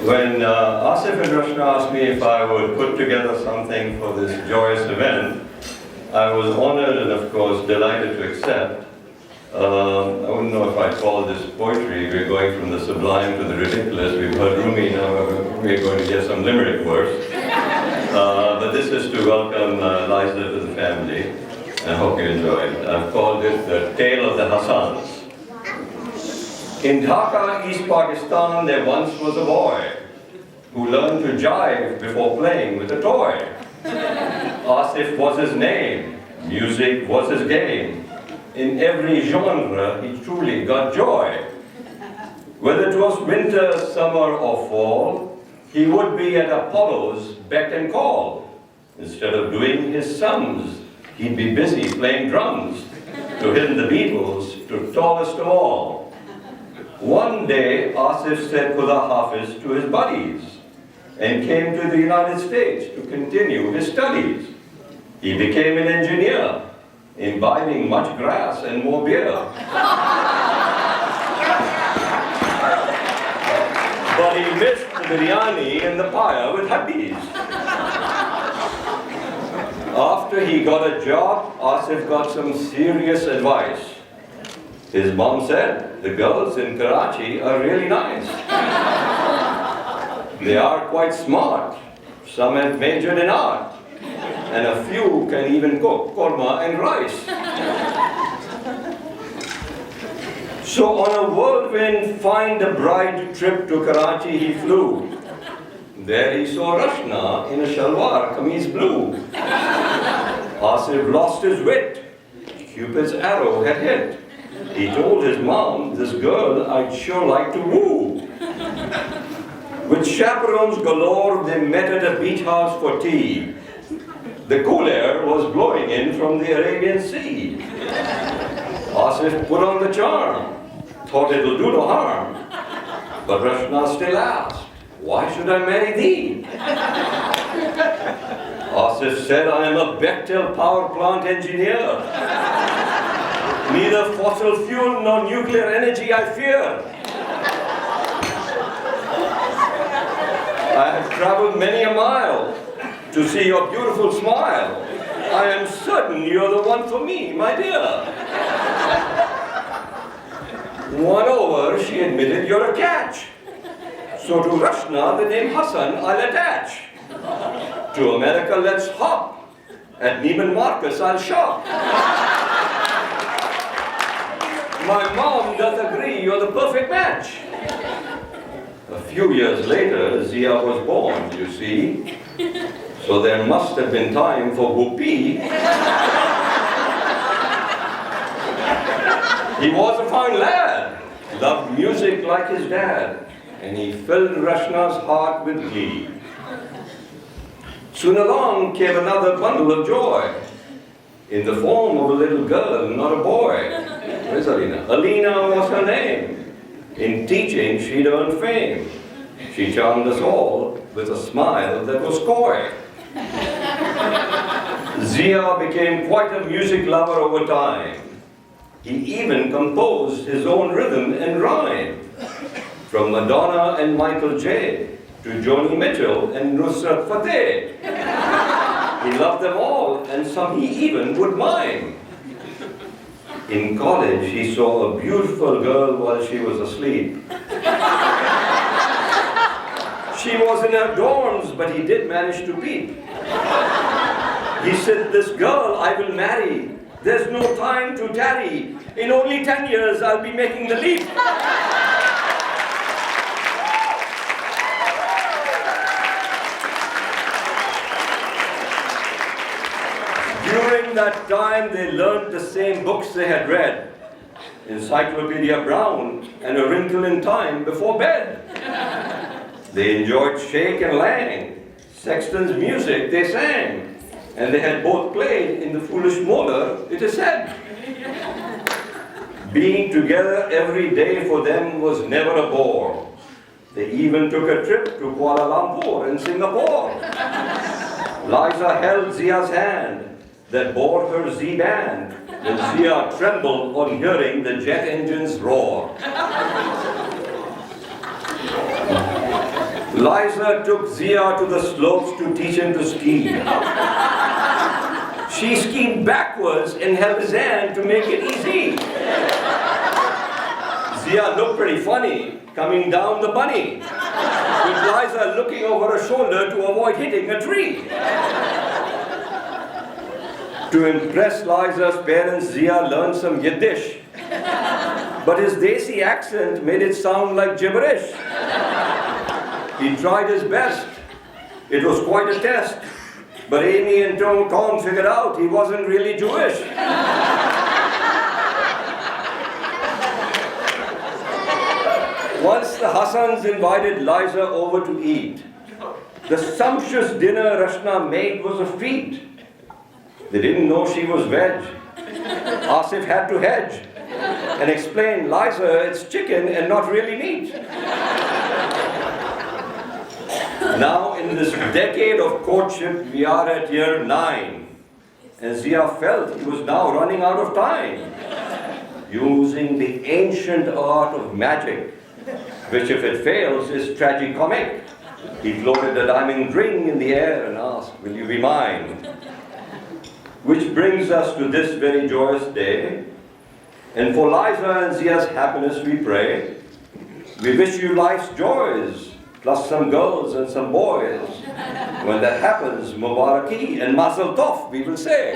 When Asif and Rashna asked me if I would put together something for this joyous event, I was honored and of course delighted to accept. I wouldn't know if I'd call this poetry. We're going from the sublime to the ridiculous. We've heard Rumi, now we're going to get some Limerick verse. But this is to welcome Liza to the family. I hope you enjoy it. I've called it The Tale of the Hassans. In Dhaka, East Pakistan, there once was a boy who learned to jive before playing with a toy. Asif was his name, music was his game. In every genre, he truly got joy. Whether it was winter, summer, or fall, he would be at Apollo's beck and call. Instead of doing his sums, he'd be busy playing drums, to him the Beatles, to tallest of all. One day, Asif said Khuda Hafiz to his buddies and came to the United States to continue his studies. He became an engineer, imbibing much grass and more beer. But he missed the biryani and the paya with haddis. After he got a job, Asif got some serious advice. His mom said, the girls in Karachi are really nice. They are quite smart. Some have majored in art. And a few can even cook korma and rice. So on a whirlwind find a bride trip to Karachi he flew. There he saw Rashna in a shalwar kameez blue. Asif lost his wit. Cupid's arrow had hit. He told his mom, this girl I'd sure like to woo. With chaperones galore, they met at a beach house for tea. The cool air was blowing in from the Arabian Sea. Asif put on the charm, thought it'll do no harm. But Rashna still asked, why should I marry thee? Asif said, I am a Bechtel power plant engineer. Neither fossil fuel nor nuclear energy I fear. I have traveled many a mile to see your beautiful smile. I am certain you're the one for me, my dear. Won over, she admitted you're a catch. So to Rashna, the name Hassan I'll attach. To America, let's hop. At Neiman Marcus, I'll shop. My mom doth agree you're the perfect match. A few years later, Zia was born, you see. So there must have been time for whoopee. He was a fine lad, loved music like his dad, and he filled Rashna's heart with glee. Soon along came another bundle of joy, in the form of a little girl, not a boy. Where's Alina? Alina was her name. In teaching, she'd earned fame. She charmed us all with a smile that was coy. Zia became quite a music lover over time. He even composed his own rhythm and rhyme. From Madonna and Michael J. to Joni Mitchell and Nusrat Fateh. He loved them all, and some he even would mime. In college, he saw a beautiful girl while she was asleep. She was in her dorms, but he did manage to peep. He said, this girl I will marry. There's no time to tarry. In only 10 years, I'll be making the leap. During that time, they learned the same books they had read. Encyclopedia Brown and A Wrinkle in Time before bed. They enjoyed Shake and Lang, Sexton's music they sang, and they had both played in The Foolish Molar, it is said. Being together every day for them was never a bore. They even took a trip to Kuala Lumpur and Singapore. Liza held Zia's hand that bore her Z-band, and Zia trembled on hearing the jet engines roar. Liza took Zia to the slopes to teach him to ski. She skied backwards and held his hand to make it easy. Zia looked pretty funny coming down the bunny, with Liza looking over her shoulder to avoid hitting a tree. To impress Liza's parents, Zia learned some Yiddish, but his Desi accent made it sound like gibberish. He tried his best. It was quite a test, but Amy and Tom figured out he wasn't really Jewish. Once the Hassans invited Liza over to eat. The sumptuous dinner Rashna made was a feat. They didn't know she was veg. Asif had to hedge and explain, Liza, it's chicken and not really meat. Now, in this decade of courtship, we are at year 9. And Zia felt he was now running out of time, using the ancient art of magic, which if it fails is tragicomic. He floated a diamond ring in the air and asked, will you be mine? Which brings us to this very joyous day. And for Liza and Zia's happiness we pray. We wish you life's joys, plus some girls and some boys. When that happens, Mubaraki and Mazel Tov, we will say.